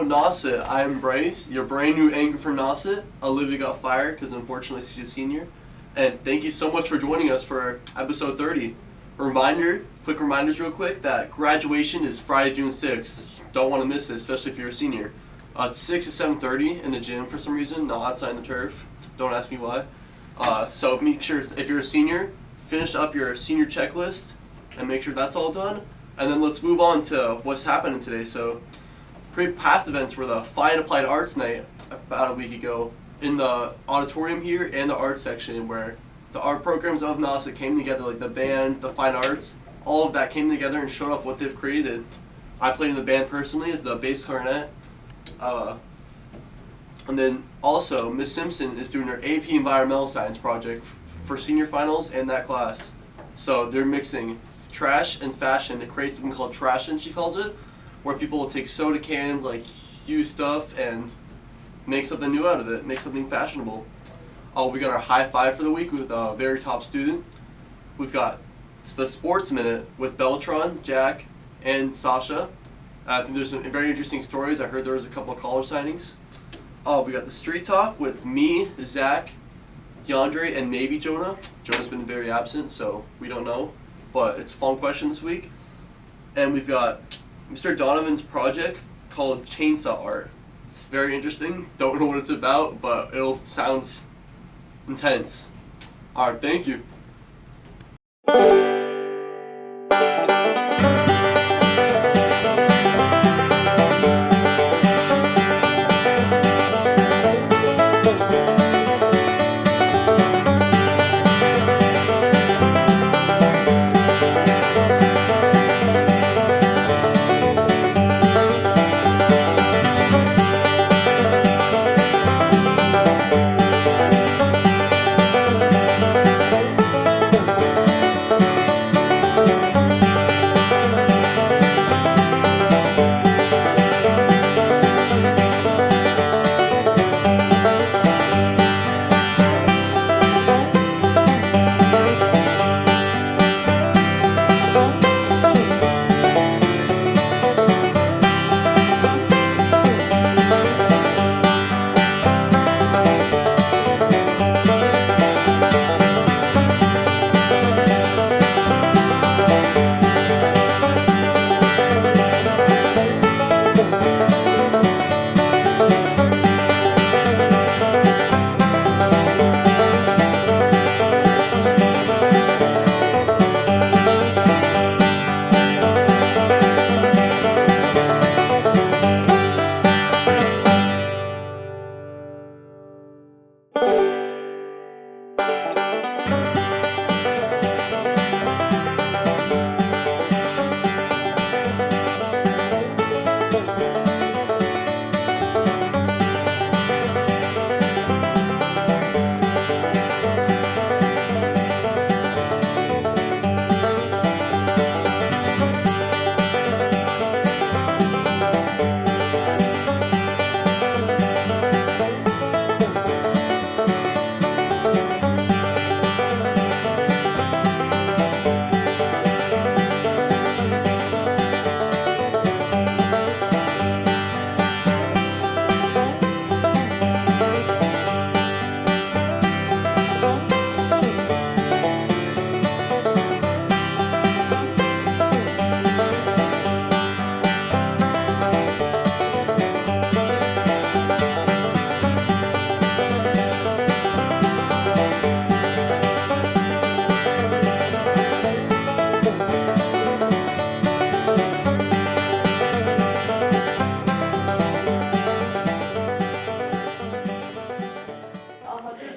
Nauset. I'm Bryce, your brand new anchor for Nauset. Olivia got fired because unfortunately she's a senior. And thank you so much for joining us for episode 30. Quick reminders real quick, that graduation is Friday, June 6th. Don't want to miss it, especially if you're a senior. It's 6 to 7:30 in the gym for some reason, not outside in the turf. Don't ask me why. So make sure, if you're a senior, finish up your senior checklist and make sure that's all done. And then let's move on to what's happening today. So past events were the Fine Applied Arts Night about a week ago in the auditorium here and the art section, where the art programs of Nauset came together, like the band, the fine arts, all of that came together and showed off what they've created. I played in the band personally as the bass clarinet. And then also Miss Simpson is doing her AP Environmental Science project for senior finals and that class. So they're mixing trash and fashion to create something called trashion, she calls it, where people will take soda cans, like huge stuff, and make something new out of it, make something fashionable. We got our high five for the week with a very top student. We've got the Sports Minute with Beltron, Jack, and Sasha. I think there's some very interesting stories. I heard there was a couple of college signings. We got the Street Talk with me, Zach, DeAndre, and maybe Jonah. Jonah's been very absent, so we don't know. But it's a fun question this week. And we've got Mr. Donovan's project called Chainsaw Art. It's very interesting. Don't know what it's about, but it sounds intense. Alright, thank you.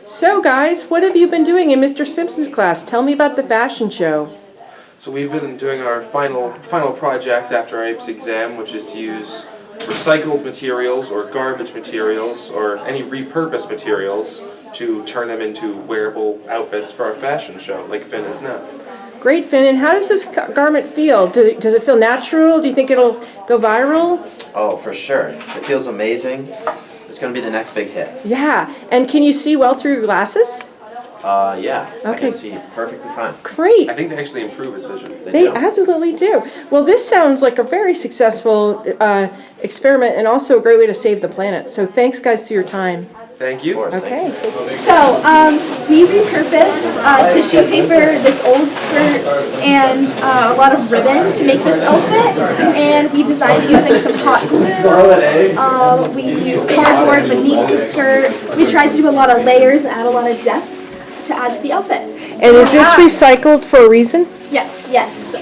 So guys, what have you been doing in Mr. Simpson's class? Tell me about the fashion show. So we've been doing our final project after our APES exam, which is to use recycled materials or garbage materials or any repurposed materials to turn them into wearable outfits for our fashion show, like Finn is now. Great, Finn. And how does this garment feel? Does it feel natural? Do you think it'll go viral? Oh, for sure. It feels amazing. It's going to be the next big hit. Yeah. And can you see well through your glasses? Yeah. I Okay. can see perfectly fine. Great. I think they actually improve his vision. They absolutely do. Well, this sounds like a very successful experiment and also a great way to save the planet. So thanks, guys, for your time. Thank you. Of course, Okay. So, we repurposed tissue paper, this old skirt, and a lot of ribbon to make this outfit. And we designed it using some hot glue. We used cardboard beneath the skirt. We tried to do a lot of layers and add a lot of depth to add to the outfit. And is this recycled for a reason? Yes, yes.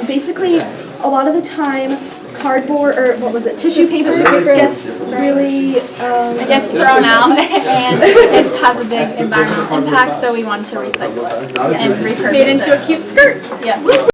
Basically, a lot of the time, cardboard, or what was it, tissue paper gets really... It gets thrown out and it has a big environmental impact, so we wanted to recycle it and repurpose made into a cute skirt. Yes.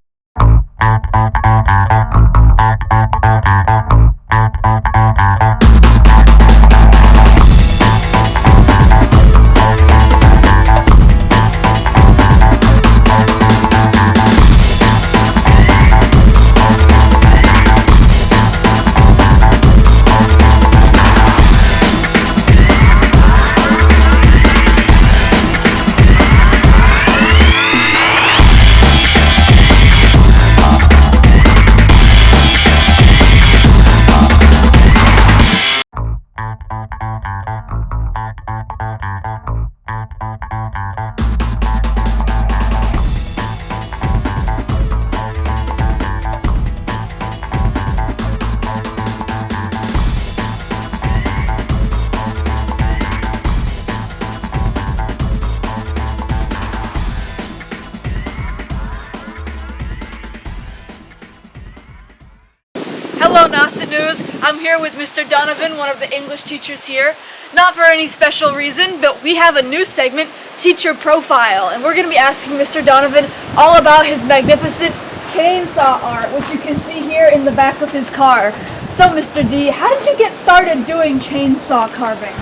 Hello, Nauset News. I'm here with Mr. Donovan, one of the English teachers here. Not for any special reason, but we have a new segment, Teacher Profile, and we're going to be asking Mr. Donovan all about his magnificent chainsaw art, which you can see here in the back of his car. So, Mr. D, how did you get started doing chainsaw carving?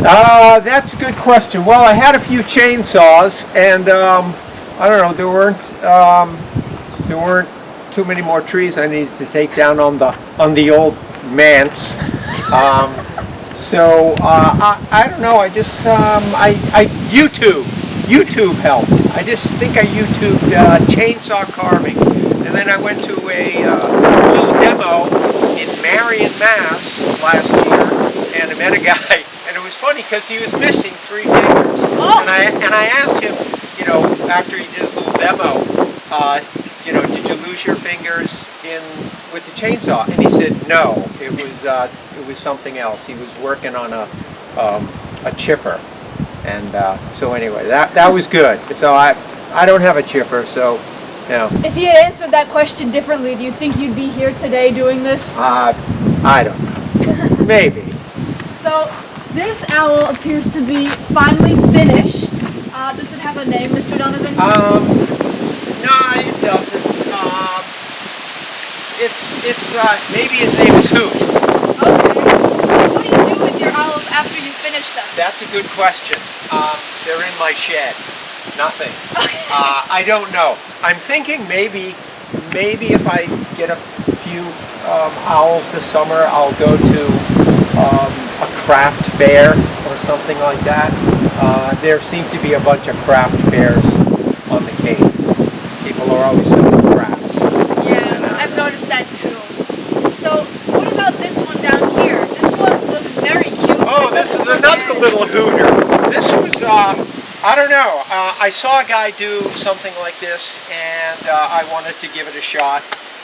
That's a good question. Well, I had a few chainsaws, and I don't know. There weren't too many more trees I needed to take down on the old manse. So I don't know. I just YouTube helped. I just think I YouTubed chainsaw carving, and then I went to a little demo in Marion, Mass. last year, and I met a guy, and it was funny because he was missing 3 fingers, and I asked him, you know, after he did his little demo, you know, did you lose your fingers with the chainsaw? And he said no, it was something else. He was working on a chipper, and so anyway, that was good. So I don't have a chipper, so you know. If you had answered that question differently, do you think you'd be here today doing this? I don't know. Maybe. So this owl appears to be finally finished. Does it have a name, Mr. Donovan? No, it doesn't. It's maybe his name is Hoot. Okay. What do you do with your owls after you finish them? That's a good question. They're in my shed. Nothing. Okay. I don't know. I'm thinking maybe if I get a few owls this summer, I'll go to a craft fair or something like that. There seem to be a bunch of craft fairs on the Cape. People are always selling crafts. Yeah, I've noticed that too. So, what about this one down here? This one looks very cute. Oh, this is another little hooter. This was, I don't know. I saw a guy do something like this, and I wanted to give it a shot.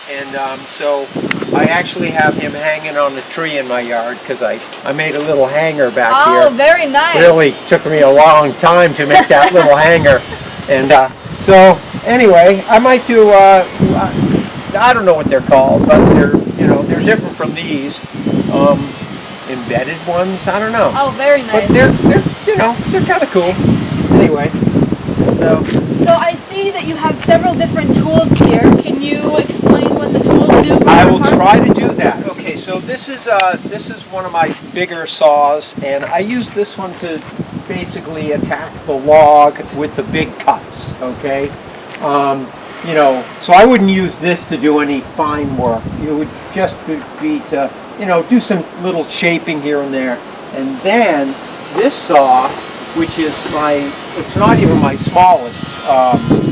And so I actually have him hanging on the tree in my yard because I made a little hanger back here. Oh, very nice. Really took me a long time to make that little hanger. And so anyway, I might do, I don't know what they're called, but they're different from these. Embedded ones, I don't know. Oh, very nice. But they're kind of cool. Anyway, So I see that you have several different tools here. Can you explain what the tools do? I will try to do that. Okay, so this is one of my bigger saws, and I use this one to basically attack the log with the big cuts. Okay, so I wouldn't use this to do any fine work. It would just be to do some little shaping here and there, and then this saw which is it's not even my smallest,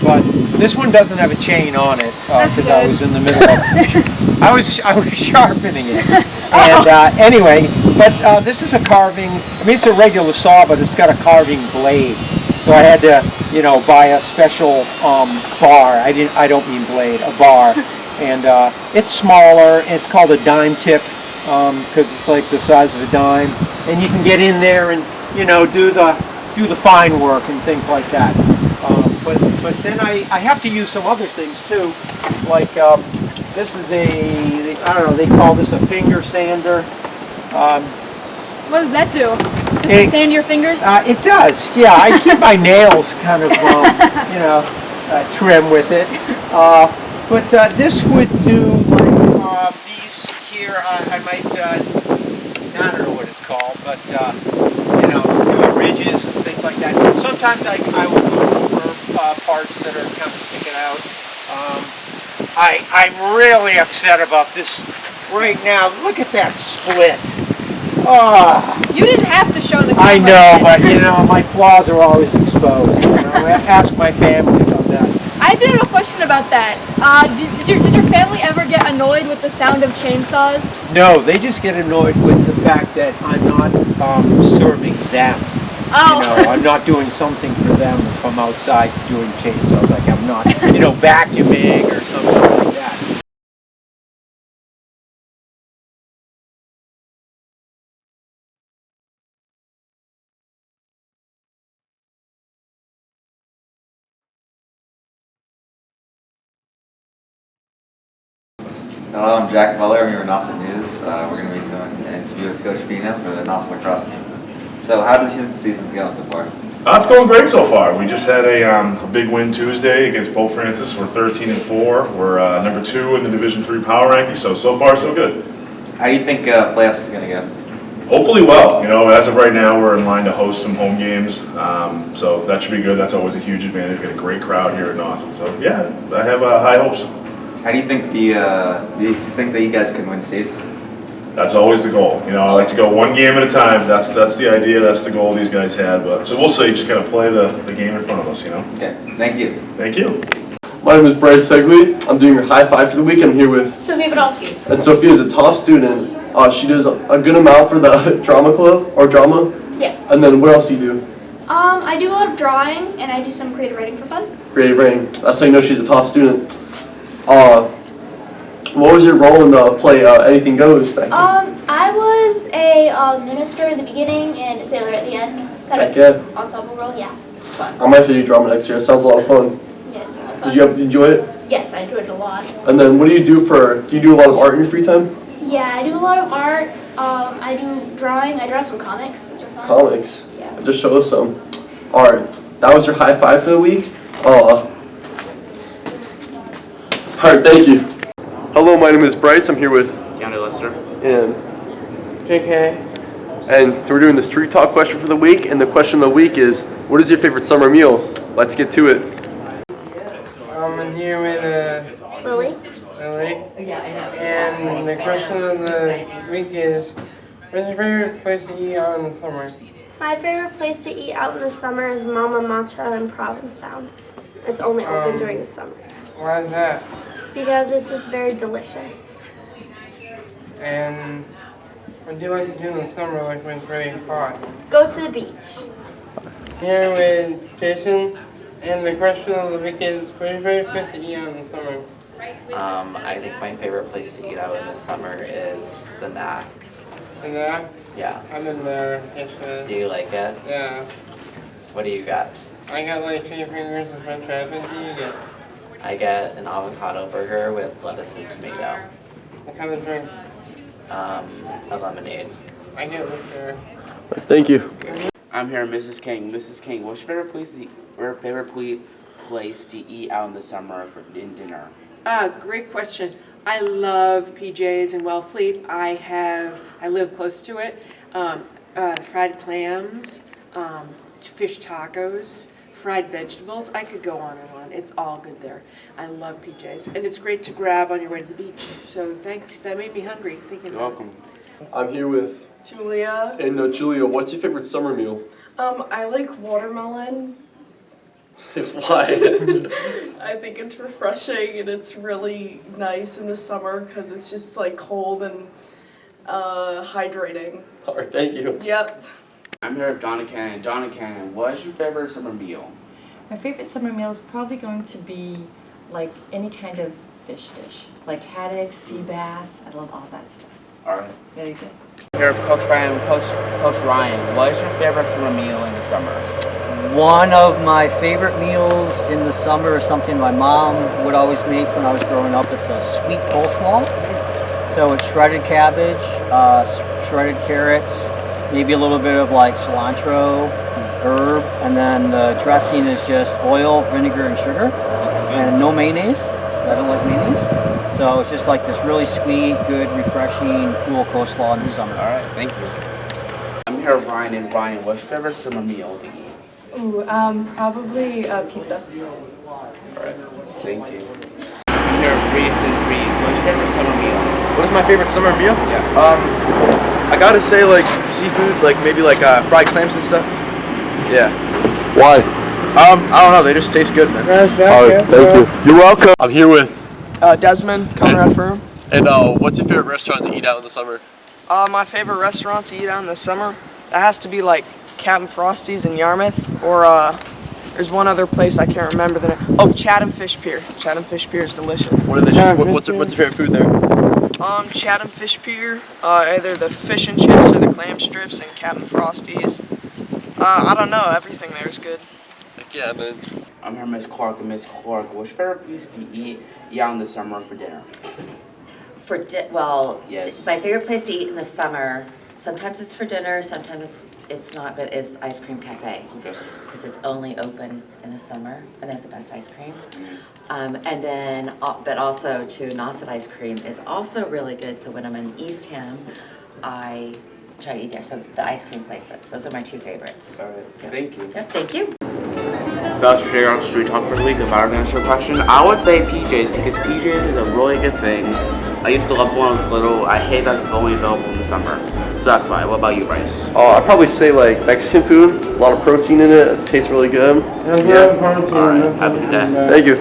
but this one doesn't have a chain on it because I was in the middle of I was sharpening it. And anyway, but this is a carving. I mean, it's a regular saw, but it's got a carving blade. So I had to, you know, buy a special bar. I don't mean blade, a bar. And it's smaller. And it's called a dime tip because it's like the size of a dime. And you can get in there and, you know, do the fine work and things like that. But then I have to use some other things too. Like this is I don't know, they call this a finger sander. What does that do? Does it sand your fingers? It does, yeah. I keep my nails kind of, you know, trim with it. But this would do like these here. I might, I don't know what it's called, but you know, do ridges and things like that. Sometimes I will go over parts that are kind of sticking out. I'm really upset about this right now. Look at that split. You didn't have to show the camera. I know, but you know, my flaws are always exposed. You know? Ask my family about that. I did have a question about that. Does your family ever get annoyed with the sound of chainsaws? No, they just get annoyed with the fact that I'm not serving them. Oh. You know, I'm not doing something for them if I'm outside doing chainsaws. Like I'm not, you know, vacuuming or something like that. Hello, I'm Jack Butler. I'm here with Nauset News. We're going to be doing an interview with Coach Pina for the Nauset lacrosse team. So how did the season's going so far? It's going great so far. We just had a big win Tuesday against Pope Francis. We're 13-4. We're number 2 in the Division III power ranking. So far so good. How do you think playoffs is going to go? Hopefully well. You know, as of right now, we're in line to host some home games. So that should be good. That's always a huge advantage. We've got a great crowd here at Nauset. So yeah, I have high hopes. How do you think do you think that you guys can win states? That's always the goal. You know, I like to go one game at a time. That's the idea. That's the goal these guys had. But so we'll see. Just gotta play the game in front of us. You know. Okay. Thank you. Thank you. My name is Bryce Segley. I'm doing your high five for the week. I'm here with Sophia Podolsky. And Sophia is a top student. She does a good amount for the drama club or drama. Yeah. And then what else do you do? I do a lot of drawing and I do some creative writing for fun. Creative writing. That's how you know she's a top student. What was your role in the play Anything Goes? I was a minister in the beginning and a sailor at the end. Kind of ensemble role, yeah. Fun. I might have to do drama next year. It sounds a lot of fun. Yeah, it's a lot of fun. Did you enjoy it? Yes, I enjoyed it a lot. And then what do you do do you do a lot of art in your free time? Yeah, I do a lot of art. I do drawing. I draw some comics. Those are fun. Comics? Yeah. Just show us some. Alright, that was your high five for the week? Alright, thank you. Hello, my name is Bryce. I'm here with Keanu Lester. and JK. And so we're doing the street talk question for the week, and the question of the week is, what is your favorite summer meal? Let's get to it. I'm here with Lily? Lily. And the question of the week is, what's your favorite place to eat out in the summer? My favorite place to eat out in the summer is Mama Matcha in Provincetown. It's only open during the summer. Why is that? Because it's just very delicious. And what do you like to do in the summer like when it's really hot? Go to the beach. Here with Jason, and the question of the week is, what's your favorite place to eat out in the summer? I think my favorite place to eat out in the summer is the Mac. In there? Yeah. I've been there yesterday. Do you like it? Yeah. What do you got? I got like chicken fingers and french fries. What do you get? I get an avocado burger with lettuce and tomato. What kind of drink? A lemonade. I get liquor. Thank you. I'm here, Mrs. King. Mrs. King, what's your favorite place to eat out in the summer in dinner? Great question. I love PJ's in Wellfleet. I live close to it. Fried clams, fish tacos, fried vegetables. I could go on and on. It's all good there. I love PJ's. And it's great to grab on your way to the beach. So thanks. That made me hungry thinking You're about it. welcome. I'm here with Julia. And Julia, what's your favorite summer meal? I like watermelon. Why? I think it's refreshing and it's really nice in the summer because it's just like cold and hydrating. Alright, thank you. Yep. I'm here with Donna Cannon. Donna Cannon, what is your favorite summer meal? My favorite summer meal is probably going to be like any kind of fish dish, like haddock, sea bass. I love all that stuff. All right. Very good. I'm here with Coach Ryan. Coach Ryan, what is your favorite summer meal in the summer? One of my favorite meals in the summer is something my mom would always make when I was growing up. It's a sweet coleslaw. So it's shredded cabbage, shredded carrots, maybe a little bit of like cilantro, herb, and then the dressing is just oil, vinegar, and sugar, and no mayonnaise, 'cause I don't like mayonnaise. So it's just like this really sweet, good, refreshing, cool coleslaw in the summer. All right, thank you. I'm here with Ryan, and Ryan, what's your favorite summer meal to eat? Ooh, probably pizza. All right, thank you. I'm here with Reese, and Reese, what's your favorite summer meal? What is my favorite summer meal? Yeah. I gotta say like seafood, like maybe like fried clams and stuff. Yeah. Why? I don't know. They just taste good, man. Alright, thank you. You're welcome. I'm here with Desmond, Conrad Firm. and what's your favorite restaurant to eat out in the summer? My favorite restaurant to eat out in the summer, that has to be like Captain Frosty's in Yarmouth, or there's one other place I can't remember the name. Oh, Chatham Fish Pier. Chatham Fish Pier is delicious. What are they? What's your favorite food there? Chatham Fish Pier, either the fish and chips or the clam strips, and Captain Frosty's. I don't know, everything there is good. Heck yeah, man. I'm here with Miss Clark, and Miss Clark, what's your favorite place to eat out in the summer for dinner? Yes. My favorite place to eat in the summer, sometimes it's for dinner, sometimes it's not, but is Ice Cream Cafe. Okay. Because it's only open in the summer, and they have the best ice cream. And then, but also to Nauset ice cream is also really good, so when I'm in Eastham, I try to eat there. So the ice cream places, those are my two favorites. All right, thank you. Yep, thank you. Best share on Street Talk for the week. If I were to answer a question, I would say PJs, because PJs is a really good thing. I used to love it when I was little. I hate that it's only available in the summer. So that's why. What about you, Bryce? I'd probably say like Mexican food. A lot of protein in it. It tastes really good. Yeah. All right. Have a good day. Thank you.